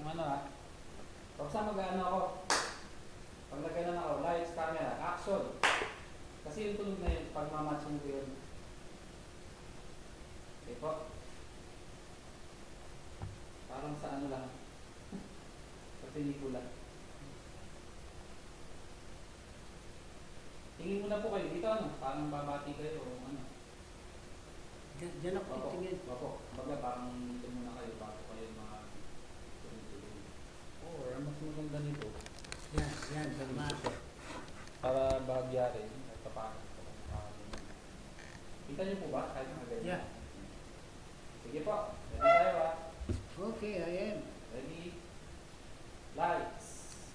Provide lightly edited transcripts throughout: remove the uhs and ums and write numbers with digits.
ano ha. Pag sa mag-ano ako, pag nagano ako, lights, camera, action. Kasi yung tunog na yun, pag mamatching ko yun. Okay po. Parang sa ano lang. Sa pelikula. Tingin muna po kayo dito ano, parang babati kayo o ano. Diyan ako titingin. Opo. Baga parang dito muna kayo bago kayo mga tuloy-tuloy. Or mas maganda nito. Yan, tama. Para bahagya rin. At paano. Kita niyo po ba? Kahit mga ganyan. Yeah. Sige po. Ready tayo ha. Okay, I am. Ready? Lights.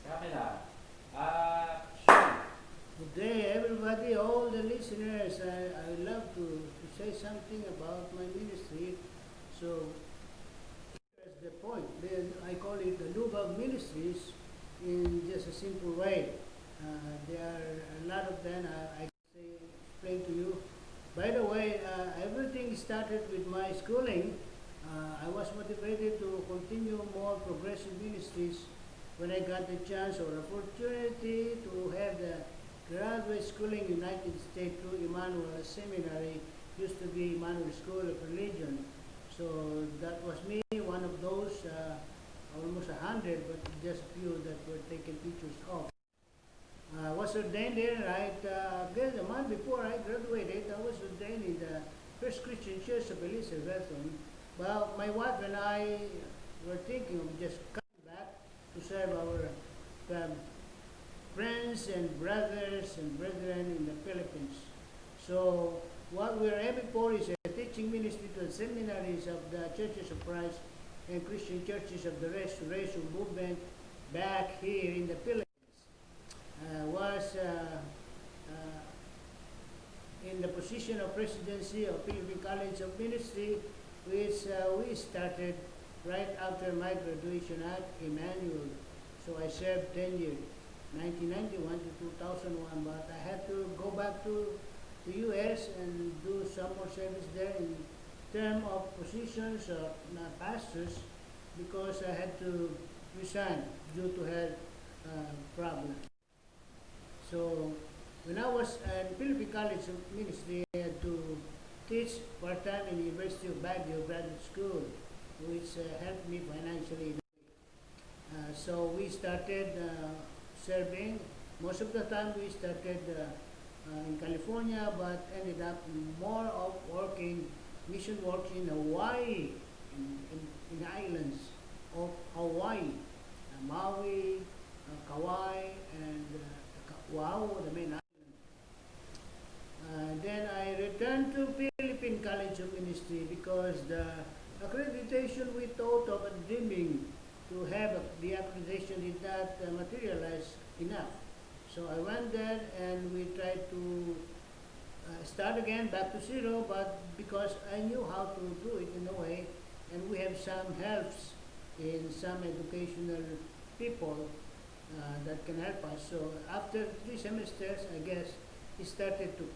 Camera. Action. Good day, everybody, all the listeners. I would love to say something about my ministry. So, here's the point. I call it the Lubag Ministries in just a simple way. There are a lot of them. I can explain to you. By the way, everything started with my schooling. I was motivated to continue more progressive ministries when I got the chance or opportunity to have the graduate schooling in United States through Emmanuel Seminary, used to be Emmanuel School of Religion. So that was me, one of those, almost 100, but just a few that were taken pictures of. I was ordained there, right? Guess a month before I graduated, I was ordained in the First Christian Church of Elizabeth. Well, my wife and I were thinking of just coming back to serve our friends and brothers and brethren in the Philippines. So what we're aiming for is a teaching ministry to the seminaries of the Churches of Christ and Christian churches of the Restoration Movement back here in the Philippines. Was in the position of presidency of Philippine College of Ministry, which we started right after my graduation at Emmanuel. So I served 10 years, 1991 to 2001, but I had to go back to the U.S. and do some more service there in terms of positions of pastors, because I had to resign due to health problems. So when I was at Philippine College of Ministry, I had to teach part-time in the University of Baguio Graduate School, which helped me financially. So we started serving. Most of the time we started in California, but ended up more of working, mission work in Hawaii, in the islands of Hawaii, Maui, Kauai, and Oahu, the main island. Then I returned to Philippine College of Ministry because the accreditation we thought of dreaming to have the accreditation did not materialize enough. So I went there and we tried to start again, back to zero, but because I knew how to do it in a way, and we have some helps in some educational people that can help us. So after 3 semesters, I guess, it started to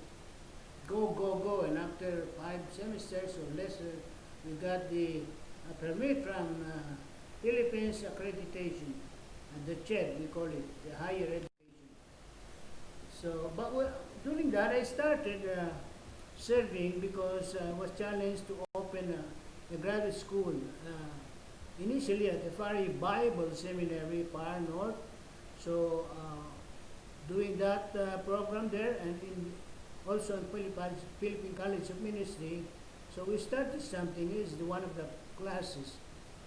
go, and after 5 semesters or lesser, we got the permit from Philippines accreditation, the CHED, we call it, the higher education. So, but during that, I started serving because I was challenged to open a graduate school. Initially at the Fari Bible Seminary, Par North. So, doing that program there, and also in Philippine College of Ministry. So we started something, is one of the classes.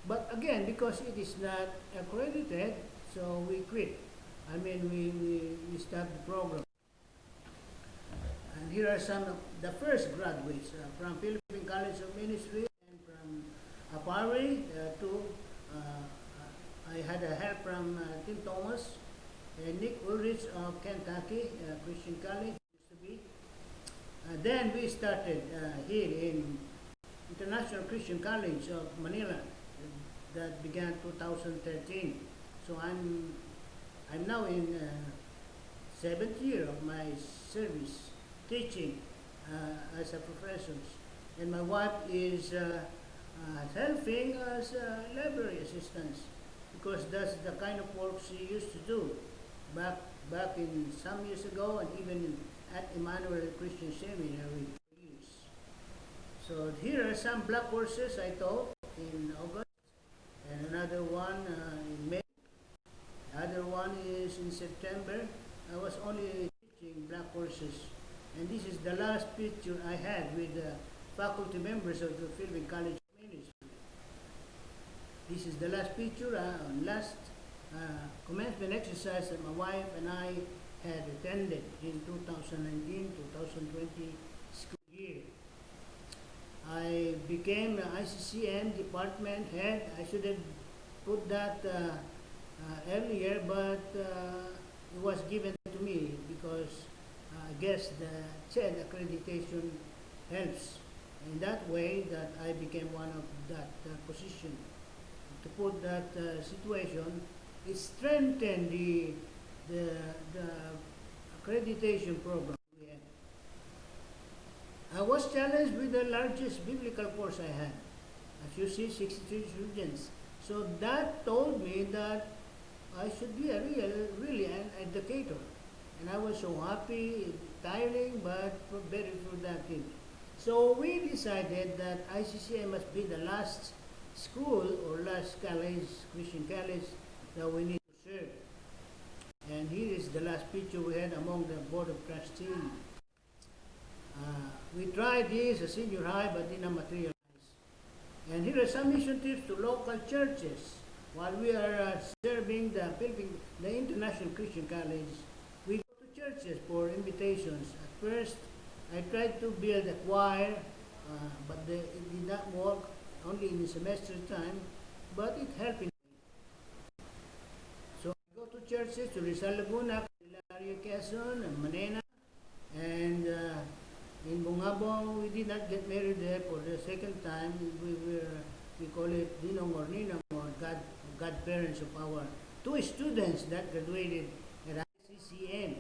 But again, because it is not accredited, so we quit. I mean, we stopped the program. And here are some of the first graduates from Philippine College of Ministry and from Apari to I had a help from Tim Thomas and Nick Ulrich of Kentucky Christian College, used to be. Then we started here in International Christian College of Manila. That began 2013. So I'm now in 7th year of my service teaching as a professor, and my wife is helping as library assistants, because that's the kind of work she used to do back back in some years ago, and even at Emmanuel Christian Seminary for years. So here are some black courses I taught in August, and another one in May. The other one is in September. I was only teaching black courses, and this is the last picture I had with the faculty members of the Philippine College of Ministry. This is the last picture, last commencement exercise that my wife and I had attended in 2019-2020 school year. I became the ICCM department head. I should have put that earlier, but it was given to me because I guess the CHED accreditation helps in that way that I became one of that position. To put that situation, it strengthened the accreditation program we had. I was challenged with the largest biblical course I had. As you see, 63 students. So that told me that I should be really an educator. And I was so happy, tiring, but very productive. So we decided that ICCA must be the last school or last college, Christian college, that we need to serve. And here is the last picture we had among the board of trustees. We tried this at senior high, but did not materialize. And here are some mission trips to local churches. While we are serving the International Christian College, we go to churches for invitations. At first, I tried to build a choir, but it did not work, only in the semester time, but it helped. So I go to churches to Rizal Laguna, Candelaria, Quezon, and Manena, and in Bungabong, we did not get married there for the second time. We call it Dinong or Ninong or godparents of our two students that graduated at ICCM.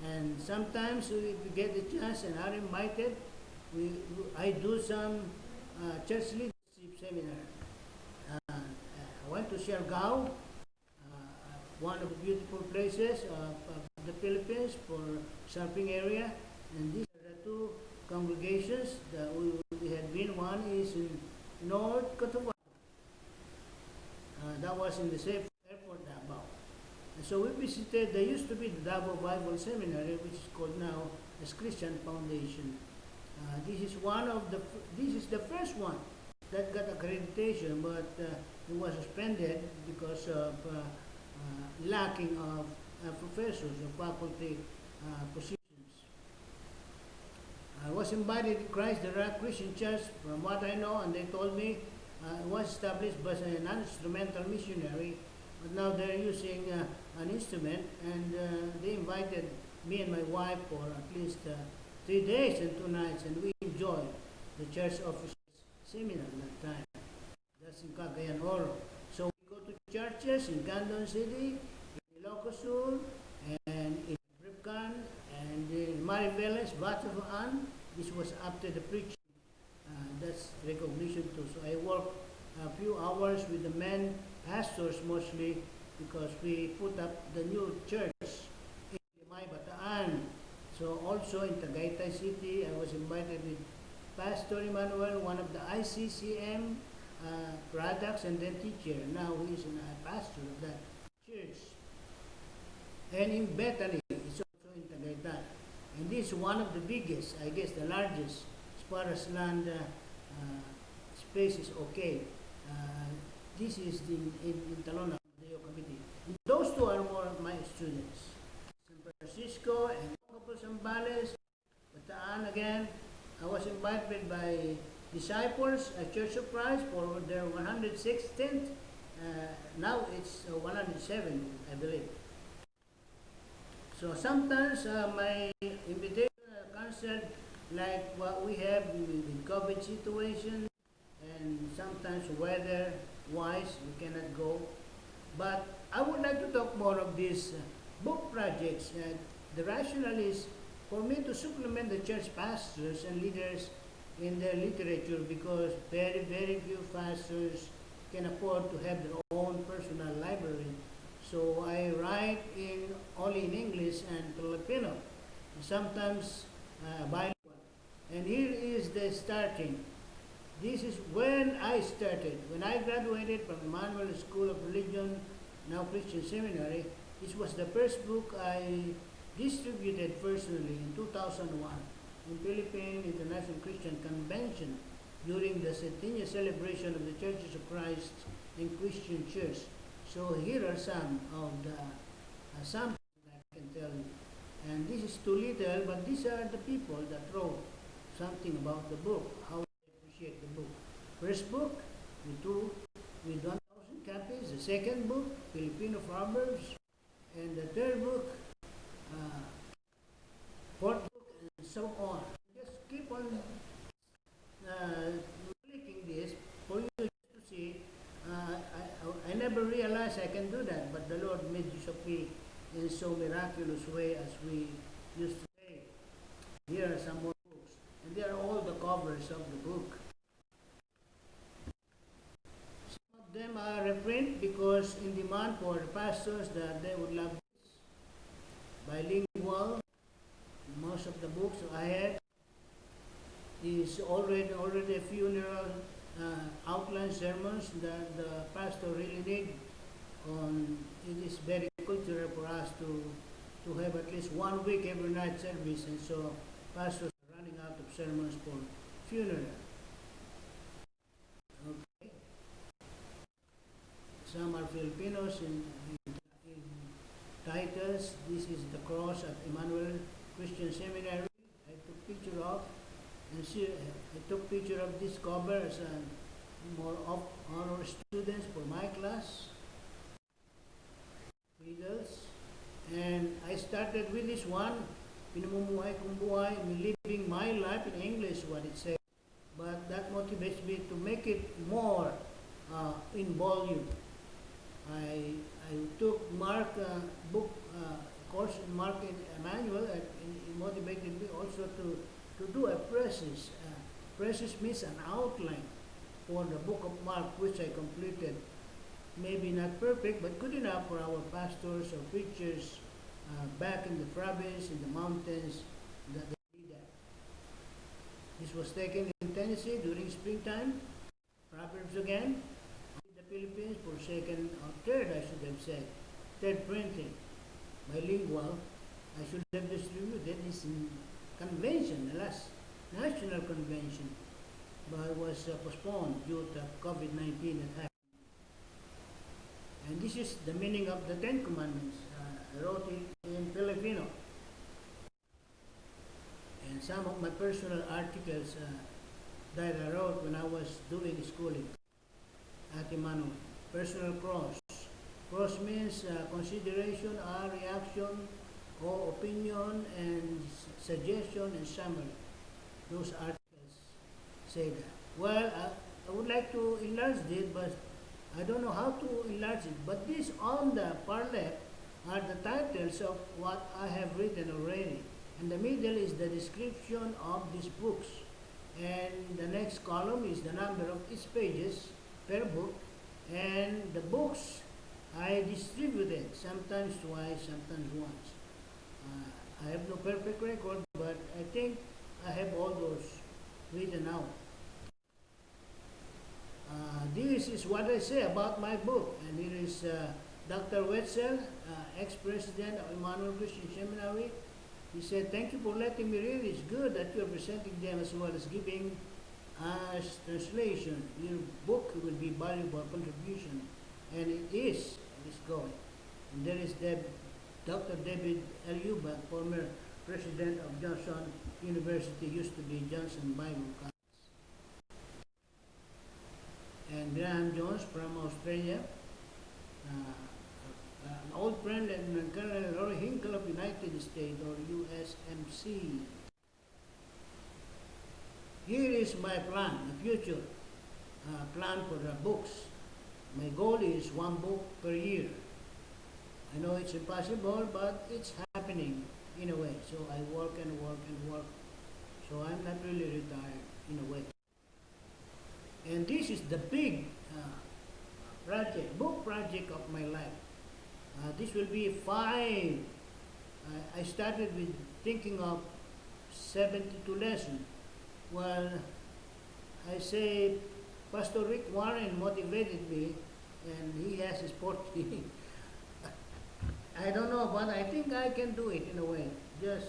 And sometimes we get the chance and are invited. I do some church leadership seminar. I went to Siargao, one of the beautiful places of the Philippines for surfing area. And these are the two congregations that we had been. One is in North Cotabato. That was in the safe airport Davao. And so we visited, there used to be the Davao Bible Seminary, which is called now as Christian Foundation. This is the first one that got accreditation, but it was suspended because of lacking of professors or faculty positions. I was invited to Christ the Rock Christian Church, from what I know, and they told me it was established by an instrumental missionary, but now they're using an instrument, and they invited me and my wife for at least 3 days and 2 nights, and we enjoyed the church officers seminar that time. That's in Cagayan Oro. So we go to churches in Gandon City, in Ilocos Sur, and in Ripcan, and in Mariveles, Batafoan. This was after the preaching. That's recognition too. So I worked a few hours with the men, pastors mostly, because we put up the new church in Limay, Bataan. So also in Tagaytay City, I was invited with Pastor Emmanuel, one of the ICCM products, and then teacher. Now he is a pastor of that church. And in Bethany, it's also in Tagaytay. And this is one of the biggest, I guess the largest, as far as land space is okay. This is in Talona, Deo Committee. And those two are more of my students. San Francisco and Zambales, Bataan again. I was invited by disciples at Church of Christ for their 116th. Now it's 107, I believe. So sometimes my invitation concert, like what we have with COVID situation, and sometimes weather-wise we cannot go. But I would like to talk more of these book projects. The rationale is for me to supplement the church pastors and leaders in their literature, because very, very few pastors can afford to have their own personal library. So I write in only in English and Filipino, sometimes bilingual. And here is the starting. This is when I started. When I graduated from Emmanuel School of Religion, now Christian Seminary, this was the first book I distributed personally in 2001 in Philippine International Christian Convention during the centennial celebration of the Churches of Christ and Christian Church. So here are some of the samples I can tell you. And this is too little, but these are the people that wrote something about the book, how they appreciate the book. First book, with 1,000 copies. The second book, Filipino Proverbs. And the third book, fourth book, and so on. Just keep on clicking this for you just to see. I never realized I can do that, but the Lord made use of me in so miraculous way, as we used to say. Here are some more books, and they are all the covers of the book. Some of them are reprint because in demand for the pastors that they would love this. Bilingual. Most of the books I have is already funeral outline sermons that the pastor really need. It is very cultural for us to have at least 1 week every night service, and so pastors are running out of sermons for funeral. Okay. Some are Filipinos in titles. This is the cross at Emmanuel Christian Seminary. I took picture of, and see, I took picture of this cover as a more of honor students for my class. Riddles. And I started with this one, pinamumuhay kong buhay, living my life in English, what it says. But that motivates me to make it more in volume. I took Mark book course in Mark and Emmanuel, and it motivated me also to do a preface. Preface means an outline for the book of Mark, which I completed. Maybe not perfect, but good enough for our pastors or preachers back in the province, in the mountains, that they need that. This was taken in Tennessee during springtime. Proverbs again. In the Philippines for second or third, I should have said. Third printing. Bilingual. I should have distributed this in convention, the last national convention, but was postponed due to COVID-19 that happened. And this is the meaning of the Ten Commandments. I wrote it in Filipino. And some of my personal articles that I wrote when I was doing schooling at Emmanuel. Personal cross. Cross means consideration, reaction, or opinion, and suggestion and summary. Those articles say that. Well, I would like to enlarge this, but I don't know how to enlarge it. But this on the far left are the titles of what I have written already. And the middle is the description of these books. And the next column is the number of each pages per book. And the books I distributed, sometimes twice, sometimes once. I have no perfect record, but I think I have all those written out. This is what I say about my book, and here is Dr. Wetzel, ex-president of Emmanuel Christian Seminary. He said, "Thank you for letting me read. It's good that you are presenting them as well as giving us translation. Your book will be valuable contribution," and it is. It's going. And there is Dr. David L. Lubag, former president of Johnson University, used to be Johnson Bible College. And Graham Jones from Australia, an old friend, and Colonel Roy Hinkle of United States, or USMC. Here is my plan, the future plan for the books. My goal is 1 book per year. I know it's impossible, but it's happening in a way. So I work and work and work. So I'm not really retired in a way. And this is the big book project of my life. This will be 5. I started with thinking of 72 lessons. Well, I say Pastor Rick Warren motivated me, and he has his 40. I don't know, but I think I can do it in a way. Just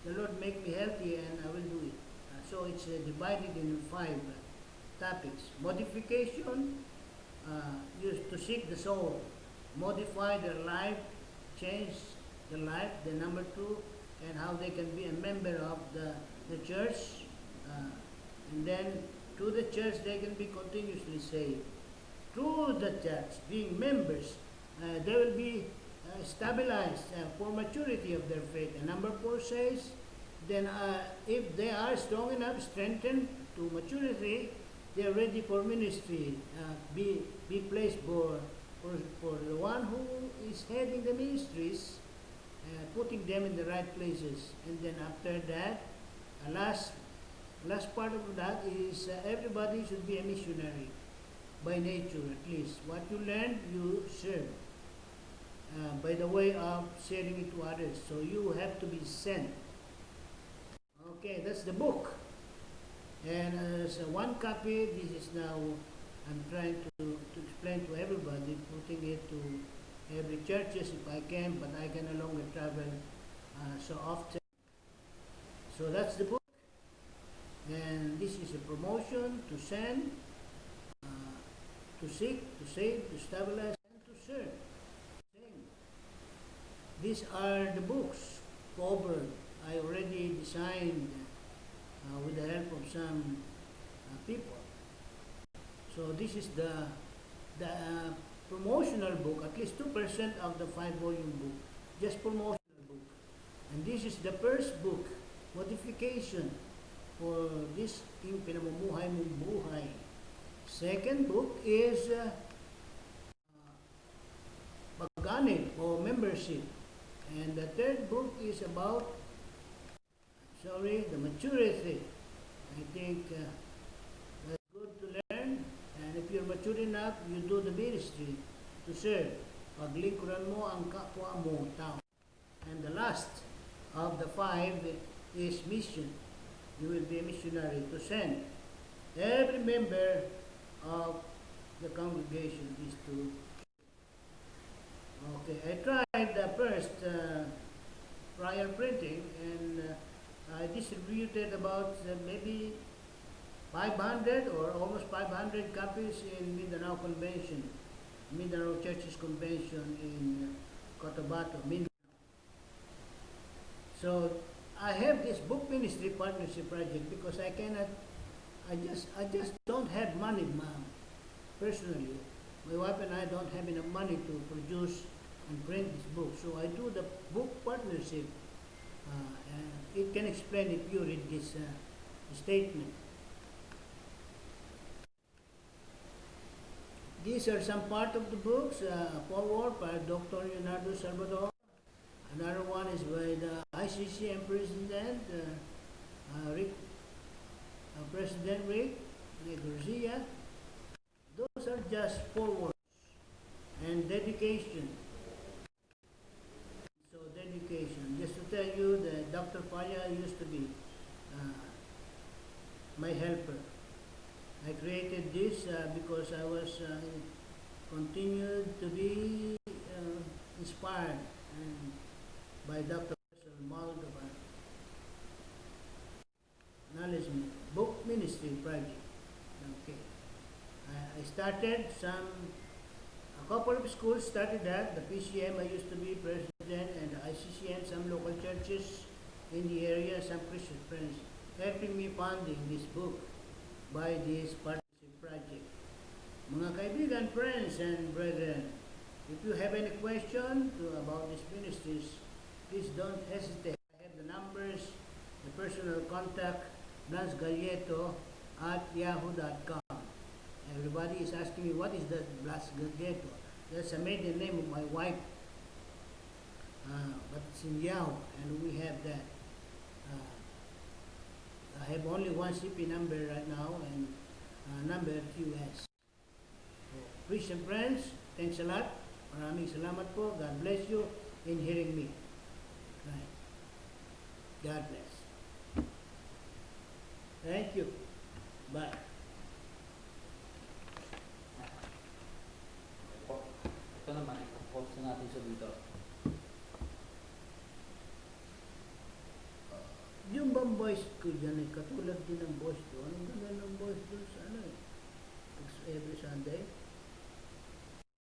the Lord make me healthy, and I will do it. So it's divided in 5 topics. Modification, used to seek the soul, modify their life, change the life. The number 2, and how they can be a member of the church, and then through the church they can be continuously saved. Through the church, being members, they will be stabilized for maturity of their faith. And number 4 says, then if they are strong enough, strengthened to maturity, they are ready for ministry. Be placed for the one who is heading the ministries, putting them in the right places. And then after that, last part of that is everybody should be a missionary by nature, at least. What you learn, you serve by the way of sharing it to others. So you have to be sent. Okay, that's the book. And as one copy, this is now, I'm trying to explain to everybody, putting it to every churches if I can, but I can no longer travel so often. So that's the book. And this is a promotion to send, to seek, to save, to stabilize, and to serve. These are the books covered. I already designed with the help of some people. So this is the promotional book, at least 2% of the 5-volume book, just promotional book. And this is the first book, Modification, for this yung pinamumuhay mong buhay. Second book is pagganit or membership. And the third book is about, the maturity. I think that's good to learn. And if you're mature enough, you do the ministry to serve. Paglingkuran mo ang kapwa mo tao. And the last of the 5 is mission. You will be a missionary to send. Every member of the congregation is to. Okay, I tried the first prior printing, and I distributed about maybe 500 or almost 500 copies in Mindanao Convention, Mindanao Churches Convention in Cotabato, Mindanao. So I have this book ministry partnership project because I just don't have money, personally. My wife and I don't have enough money to produce and print this book. So I do the book partnership. And it can explain if you read this statement. These are some part of the books. Forward by Dr. Leonardo Salvador. Another one is by the ICCM President, President Rick Garcia. Those are just forwards and dedication. So dedication. Just to tell you that Dr. Paya used to be my helper. I created this because I was continued to be inspired by Dr. Maldovan. Acknowledgement. Book Ministry Project. Okay. I started a couple of schools started that. The PCM, I used to be president, and the ICCM, some local churches in the area, some Christian friends, helping me funding this book by this partnership project. Mga kaibigan, friends, and brethren, if you have any question about these ministries, please don't hesitate. I have the numbers, the personal contact, blasgalleto@yahoo.com. Everybody is asking me, what is that Blas Galleto? That's a maiden name of my wife. But it's in Yahoo, and we have that. I have only one CP number right now, and number US. So Christian friends, thanks a lot. Maraming salamat po. God bless you in hearing me. Right. God bless. Thank you. Bye. Ito naman, i-post na natin sa dito. Yung bang voice ko dyan ay katulad din ng voice ko. Anong ganda ng voice doon sa ano eh? Every Sunday.